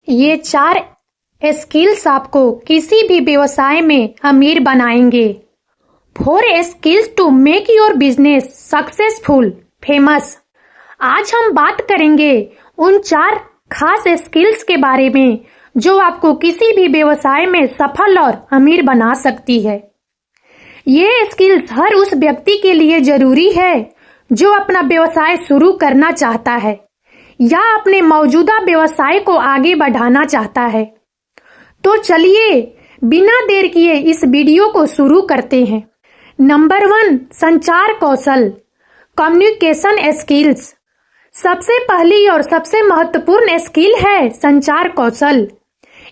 ये 4 स्किल्स आपको किसी भी व्यवसाय में अमीर बनाएंगे। 4 skills to make your business successful famous. आज हम बात करेंगे उन 4 खास स्किल्स के बारे में जो आपको किसी भी व्यवसाय में सफल और अमीर बना सकती है। ये स्किल्स हर उस व्यक्ति के लिए जरूरी है जो अपना व्यवसाय शुरू करना चाहता है या अपने मौजूदा व्यवसाय को आगे बढ़ाना चाहता है। तो चलिए बिना देर किए इस वीडियो को शुरू करते हैं। नंबर 1, संचार कौशल, कम्युनिकेशन स्किल्स। सबसे पहली और सबसे महत्वपूर्ण स्किल है संचार कौशल।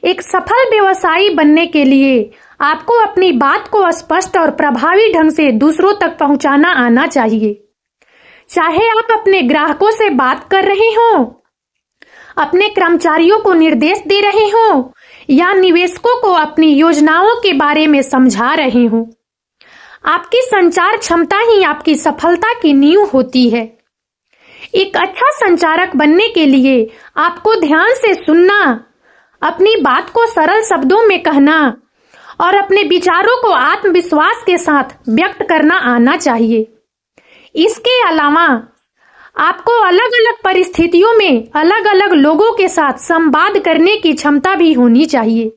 एक सफल व्यवसायी बनने के लिए आपको अपनी बात को स्पष्ट और प्रभावी ढंग से दूसरों तक पहुंचाना आना चाहिए। चाहे आप अपने ग्राहकों से बात कर रहे हो, अपने कर्मचारियों को निर्देश दे रहे हो या निवेशकों को अपनी योजनाओं के बारे में समझा रहे हो, आपकी संचार क्षमता ही आपकी सफलता की नींव होती है। एक अच्छा संचारक बनने के लिए आपको ध्यान से सुनना, अपनी बात को सरल शब्दों में कहना और अपने विचारों को आत्मविश्वास के साथ व्यक्त करना आना चाहिए। इसके अलावा आपको अलग अलग परिस्थितियों में अलग अलग लोगों के साथ संवाद करने की क्षमता भी होनी चाहिए।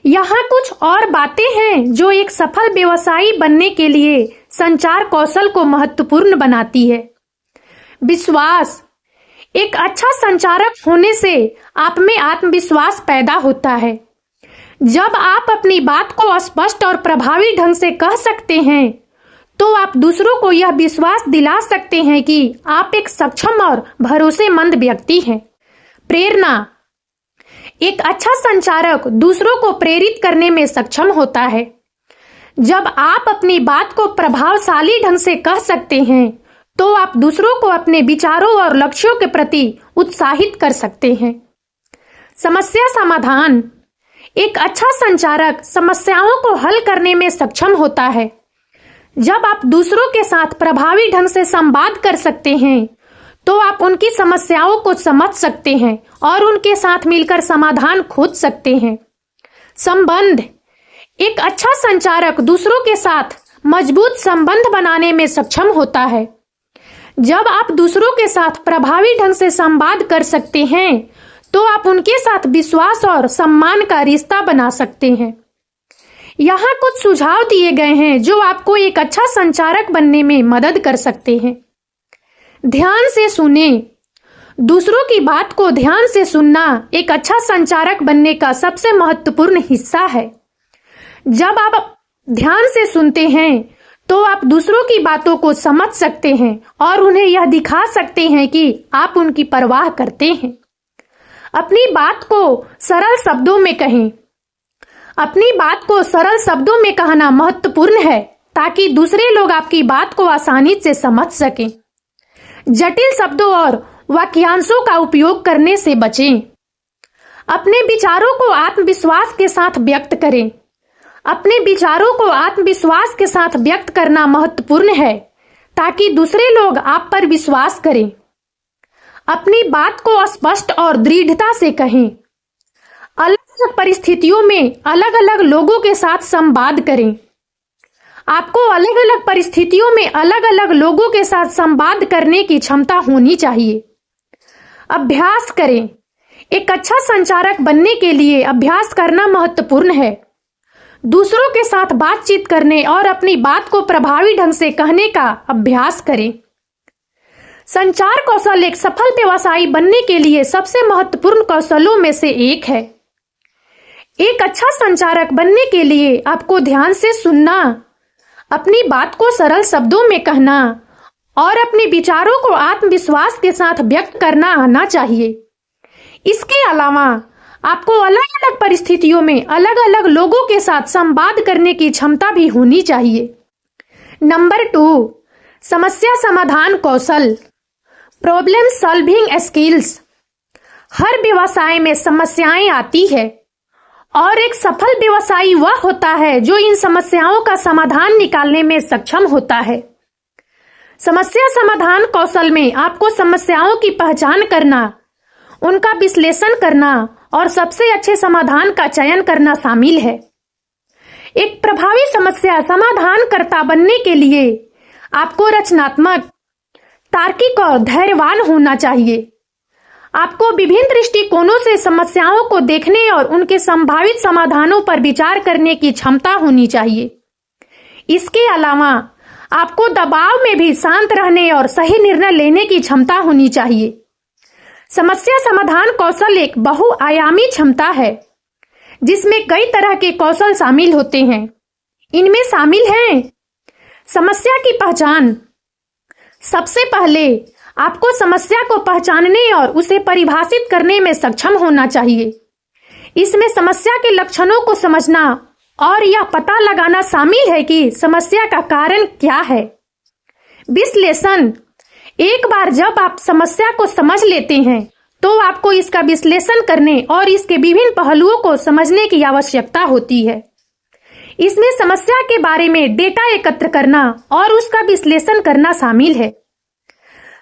यहाँ कुछ और बातें हैं जो एक सफल व्यवसायी बनने के लिए संचार कौशल को महत्वपूर्ण बनाती है। विश्वास। एक अच्छा संचारक होने से आप में आत्मविश्वास पैदा होता है। जब आप अपनी बात को स्पष्ट और प्रभावी ढंग से कह सकते हैं तो आप दूसरों को यह विश्वास दिला सकते हैं कि आप एक सक्षम और भरोसेमंद व्यक्ति हैं। प्रेरणा। एक अच्छा संचारक दूसरों को प्रेरित करने में सक्षम होता है। जब आप अपनी बात को प्रभावशाली ढंग से कह सकते हैं तो आप दूसरों को अपने विचारों और लक्ष्यों के प्रति उत्साहित कर सकते हैं। समस्या समाधान। एक अच्छा संचारक समस्याओं को हल करने में सक्षम होता है। जब आप दूसरों के साथ प्रभावी ढंग से संवाद कर सकते हैं तो आप उनकी समस्याओं को समझ सकते हैं और उनके साथ मिलकर समाधान खोज सकते हैं। संबंध। एक अच्छा संचारक दूसरों के साथ मजबूत संबंध बनाने में सक्षम होता है। जब आप दूसरों के साथ प्रभावी ढंग से संवाद कर सकते हैं तो आप उनके साथ विश्वास और सम्मान का रिश्ता बना सकते हैं। यहाँ कुछ सुझाव दिए गए हैं जो आपको एक अच्छा संचारक बनने में मदद कर सकते हैं। ध्यान से सुने। दूसरों की बात को ध्यान से सुनना एक अच्छा संचारक बनने का सबसे महत्वपूर्ण हिस्सा है। जब आप ध्यान से सुनते हैं तो आप दूसरों की बातों को समझ सकते हैं और उन्हें यह दिखा सकते हैं कि आप उनकी परवाह करते हैं। अपनी बात को सरल शब्दों में कहें। अपनी बात को सरल शब्दों में कहना महत्वपूर्ण है ताकि दूसरे लोग आपकी बात को आसानी से समझ सकें। जटिल शब्दों और वाक्यांशों का उपयोग करने से बचें। अपने विचारों को आत्मविश्वास के साथ व्यक्त करें। अपने विचारों को आत्मविश्वास के साथ व्यक्त करना महत्वपूर्ण है ताकि दूसरे लोग आप पर विश्वास करें। अपनी बात को स्पष्ट और दृढ़ता से कहें। अलग अलग परिस्थितियों में अलग अलग लोगों के साथ संवाद करें। आपको अलग अलग परिस्थितियों में अलग अलग लोगों के साथ संवाद करने की क्षमता होनी चाहिए। अभ्यास करें। एक अच्छा संचारक बनने के लिए अभ्यास करना महत्वपूर्ण है। दूसरों के साथ बातचीत करने और अपनी बात को प्रभावी ढंग से कहने का अभ्यास करें। संचार कौशल एक सफल व्यवसायी बनने के लिए सबसे महत्वपूर्ण कौशलों में से एक है। एक अच्छा संचारक बनने के लिए आपको ध्यान से सुनना, अपनी बात को सरल शब्दों में कहना और अपने विचारों को आत्मविश्वास के साथ व्यक्त करना आना चाहिए। इसके अलावा आपको अलग अलग परिस्थितियों में अलग अलग लोगों के साथ संवाद करने की क्षमता भी होनी चाहिए। नंबर 2, समस्या समाधान कौशल, प्रॉब्लम सॉल्विंग स्किल्स। हर व्यवसाय में समस्याएं आती है और एक सफल व्यवसायी वह होता है जो इन समस्याओं का समाधान निकालने में सक्षम होता है। समस्या समाधान कौशल में आपको समस्याओं की पहचान करना, उनका विश्लेषण करना और सबसे अच्छे समाधान का चयन करना शामिल है। एक प्रभावी समस्या समाधानकर्ता बनने के लिए आपको रचनात्मक, तार्किक और धैर्यवान होना चाहिए। आपको विभिन्न दृष्टिकोणों से समस्याओं को देखने और उनके संभावित समाधानों पर विचार करने की क्षमता होनी चाहिए। इसके अलावा आपको दबाव में भी शांत रहने और सही निर्णय लेने की क्षमता होनी चाहिए। समस्या समाधान कौशल एक बहुआयामी क्षमता है जिसमें कई तरह के कौशल शामिल होते हैं। इनमें शामिल हैं समस्या की पहचान। सबसे पहले आपको समस्या को पहचानने और उसे परिभाषित करने में सक्षम होना चाहिए। इसमें समस्या के लक्षणों को समझना और यह पता लगाना शामिल है कि समस्या का कारण क्या है। विश्लेषण। एक बार जब आप समस्या को समझ लेते हैं तो आपको इसका विश्लेषण करने और इसके विभिन्न पहलुओं को समझने की आवश्यकता होती है। इसमें समस्या के बारे में डेटा एकत्र करना और उसका विश्लेषण करना शामिल है।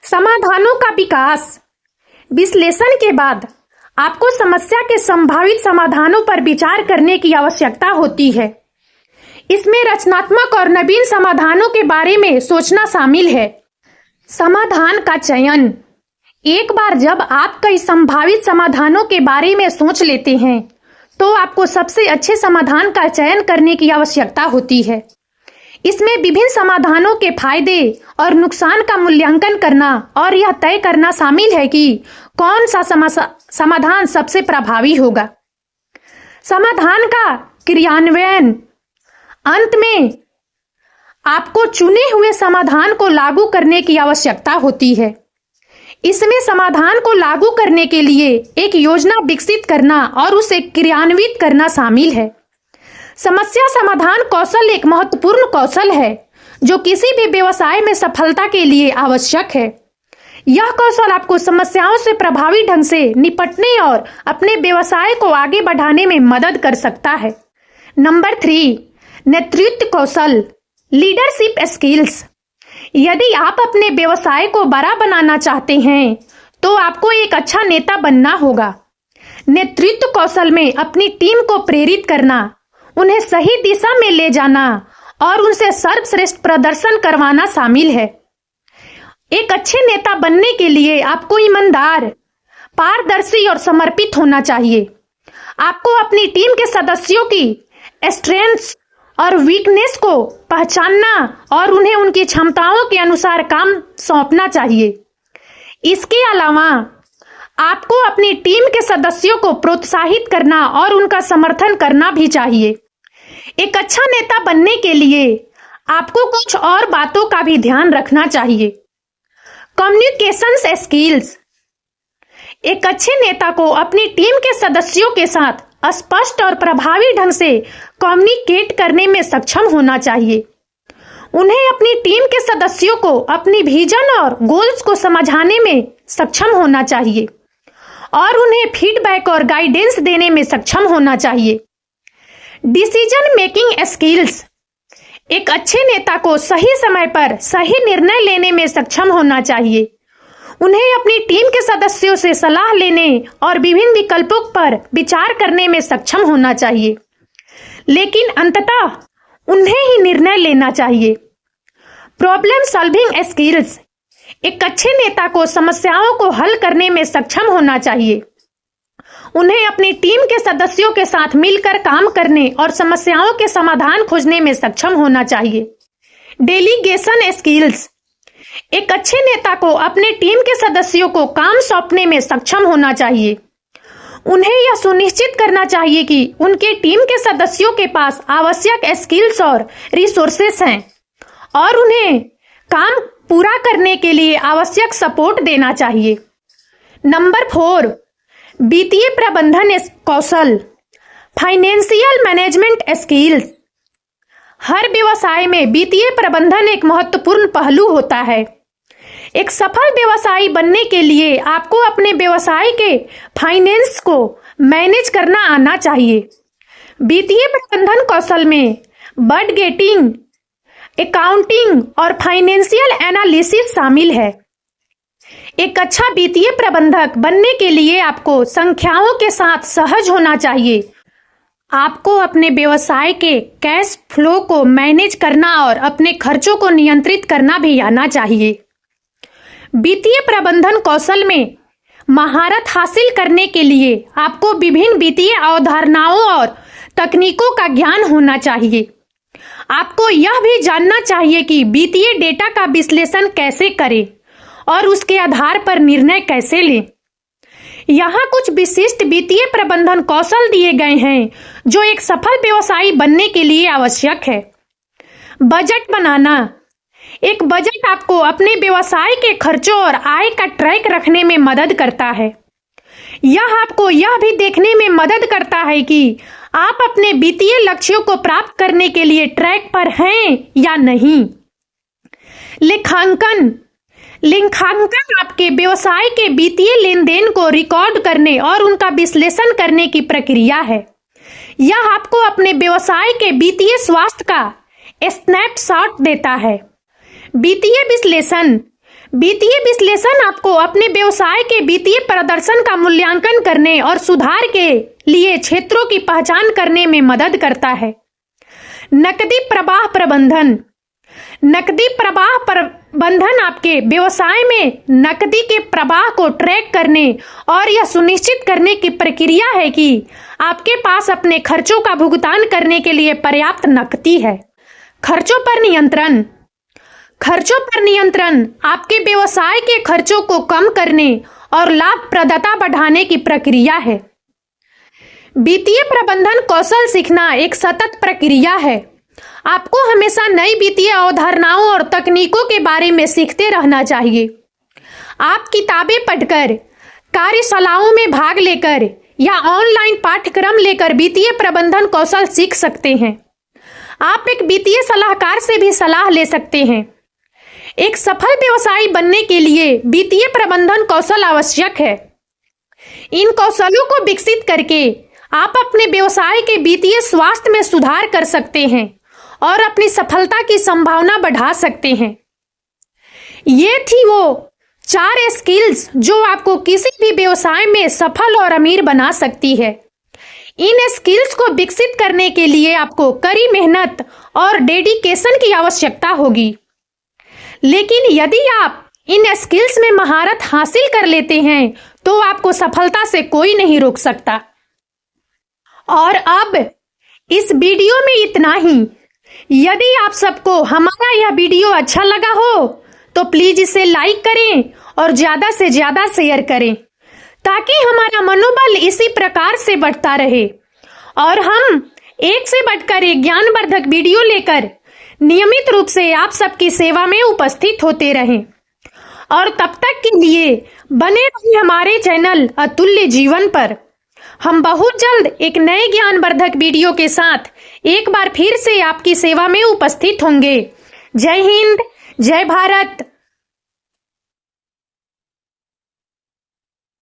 समाधानों का विकास। विश्लेषण के बाद आपको समस्या के संभावित समाधानों पर विचार करने की आवश्यकता होती है। इसमें रचनात्मक और नवीन समाधानों के बारे में सोचना शामिल है। समाधान का चयन। एक बार जब आप कई संभावित समाधानों के बारे में सोच लेते हैं तो आपको सबसे अच्छे समाधान का चयन करने की आवश्यकता होती है। इसमें विभिन्न समाधानों के फायदे और नुकसान का मूल्यांकन करना और यह तय करना शामिल है कि कौन सा समाधान सबसे प्रभावी होगा। समाधान का क्रियान्वयन। अंत में आपको चुने हुए समाधान को लागू करने की आवश्यकता होती है। इसमें समाधान को लागू करने के लिए एक योजना विकसित करना और उसे क्रियान्वित करना शामिल है। समस्या समाधान कौशल एक महत्वपूर्ण कौशल है जो किसी भी व्यवसाय में सफलता के लिए आवश्यक है। यह कौशल आपको समस्याओं से प्रभावी ढंग से निपटने और अपने व्यवसाय को आगे बढ़ाने में मदद कर सकता है। नंबर 3, नेतृत्व कौशल, लीडरशिप स्किल्स। यदि आप अपने व्यवसाय को बड़ा बनाना चाहते हैं तो आपको एक अच्छा नेता बनना होगा। नेतृत्व कौशल में अपनी टीम को प्रेरित करना, उन्हें सही दिशा में ले जाना और उनसे सर्वश्रेष्ठ प्रदर्शन करवाना शामिल है। एक अच्छे नेता बनने के लिए आपको ईमानदार, पारदर्शी और समर्पित होना चाहिए। आपको अपनी टीम के सदस्यों की स्ट्रेंथ्स और वीकनेस को पहचानना और उन्हें उनकी क्षमताओं के अनुसार काम सौंपना चाहिए। इसके अलावा आपको अपनी टीम के सदस्यों को प्रोत्साहित करना और उनका समर्थन करना भी चाहिए। एक अच्छा नेता बनने के लिए आपको कुछ और बातों का भी ध्यान रखना चाहिए। Communication skills. एक अच्छे नेता को अपनी टीम के सदस्यों के साथ स्पष्ट और प्रभावी ढंग से कम्युनिकेट करने में सक्षम होना चाहिए। उन्हें अपनी टीम के सदस्यों को अपनी विजन और गोल्स को समझाने में सक्षम होना चाहिए और उन्हें फीडबैक और गाइडेंस देने में सक्षम होना चाहिए। Decision making skills. एक अच्छे नेता को सही समय पर सही निर्णय लेने में सक्षम होना चाहिए। उन्हें अपनी टीम के सदस्यों से सलाह लेने और विभिन्न विकल्पों पर विचार करने में सक्षम होना चाहिए, लेकिन अंततः उन्हें ही निर्णय लेना चाहिए। Problem solving skills. एक अच्छे नेता को समस्याओं को हल करने में सक्षम होना चाहिए। उन्हें अपनी टीम के सदस्यों के साथ मिलकर काम करने और समस्याओं के समाधान खोजने में सक्षम होना चाहिए। Delegation skills. एक अच्छे नेता को अपने टीम के सदस्यों को काम सौंपने में सक्षम होना चाहिए। उन्हें यह सुनिश्चित करना चाहिए कि उनके टीम के सदस्यों के पास आवश्यक स्किल्स और रिसोर्सेस हैं और उन्हें काम पूरा करने के लिए आवश्यक सपोर्ट देना चाहिए। नंबर 4, वित्तीय प्रबंधन कौशल, फाइनेंशियल मैनेजमेंट स्किल्स। हर व्यवसाय में वित्तीय प्रबंधन एक महत्वपूर्ण पहलू होता है। एक सफल व्यवसायी बनने के लिए आपको अपने व्यवसाय के फाइनेंस को मैनेज करना आना चाहिए। वित्तीय प्रबंधन कौशल में बजटिंग, अकाउंटिंग और फाइनेंशियल एनालिसिस शामिल है। एक अच्छा वित्तीय प्रबंधक बनने के लिए आपको संख्याओं के साथ सहज होना चाहिए। आपको अपने व्यवसाय के कैश फ्लो को मैनेज करना और अपने खर्चों को नियंत्रित करना भी आना चाहिए। वित्तीय प्रबंधन कौशल में महारत हासिल करने के लिए आपको विभिन्न वित्तीय अवधारणाओं और तकनीकों का ज्ञान होना चाहिए। आपको यह भी जानना चाहिए कि वित्तीय डेटा का विश्लेषण कैसे करें और उसके आधार पर निर्णय कैसे लें। यहाँ कुछ विशिष्ट वित्तीय प्रबंधन कौशल दिए गए हैं जो एक सफल व्यवसायी बनने के लिए आवश्यक है। बजट बनाना। एक बजट आपको अपने व्यवसाय के खर्चों और आय का ट्रैक रखने में मदद करता है। यह आपको यह भी देखने में मदद करता है कि आप अपने वित्तीय लक्ष्यों को प्राप्त करने के लिए ट्रैक पर हैं या नहीं। लेखांकन आपके व्यवसाय के वित्तीय लेन देन को रिकॉर्ड करने और उनका विश्लेषण करने की प्रक्रिया है। यह आपको अपने व्यवसाय के वित्तीय स्वास्थ्य का स्नैपशॉट देता है। वित्तीय विश्लेषण आपको अपने व्यवसाय के वित्तीय प्रदर्शन का मूल्यांकन करने और सुधार के लिए क्षेत्रों की पहचान करने में मदद करता है। नकदी प्रवाह प्रबंधन आपके व्यवसाय में नकदी के प्रवाह को ट्रैक करने और यह सुनिश्चित करने की प्रक्रिया है कि आपके पास अपने खर्चों का भुगतान करने के लिए पर्याप्त नकदी है। खर्चों पर नियंत्रण आपके व्यवसाय के खर्चों को कम करने और लाभप्रदता बढ़ाने की प्रक्रिया है। वित्तीय प्रबंधन कौशल सीखना एक सतत प्रक्रिया है। आपको हमेशा नई वित्तीय अवधारणाओं और तकनीकों के बारे में सीखते रहना चाहिए। आप किताबें पढ़कर, कार्यशालाओं में भाग लेकर या ऑनलाइन पाठ्यक्रम लेकर वित्तीय प्रबंधन कौशल सीख सकते हैं। आप एक वित्तीय सलाहकार से भी सलाह ले सकते हैं। एक सफल व्यवसायी बनने के लिए वित्तीय प्रबंधन कौशल आवश्यक है। इन कौशलों को विकसित करके आप अपने व्यवसाय के वित्तीय स्वास्थ्य में सुधार कर सकते हैं और अपनी सफलता की संभावना बढ़ा सकते हैं। ये थी वो 4 स्किल्स जो आपको किसी भी व्यवसाय में सफल और अमीर बना सकती है। इन स्किल्स को विकसित करने के लिए आपको कड़ी मेहनत और डेडिकेशन की आवश्यकता होगी। लेकिन यदि आप इन स्किल्स में महारत हासिल कर लेते हैं तो आपको सफलता से कोई नहीं रोक सकता। और अब इस वीडियो में इतना ही। यदि आप सबको हमारा यह वीडियो अच्छा लगा हो तो प्लीज इसे लाइक करें और ज्यादा से ज्यादा शेयर करें ताकि हमारा मनोबल इसी प्रकार से बढ़ता रहे और हम एक से बढ़कर एक ज्ञानवर्धक वीडियो लेकर नियमित रूप से आप सबकी सेवा में उपस्थित होते रहें। और तब तक के लिए बने रहिए हमारे चैनल अतुल्य जीवन पर। हम बहुत जल्द एक नए ज्ञानवर्धक वीडियो के साथ एक बार फिर से आपकी सेवा में उपस्थित होंगे। जय हिंद, जय भारत।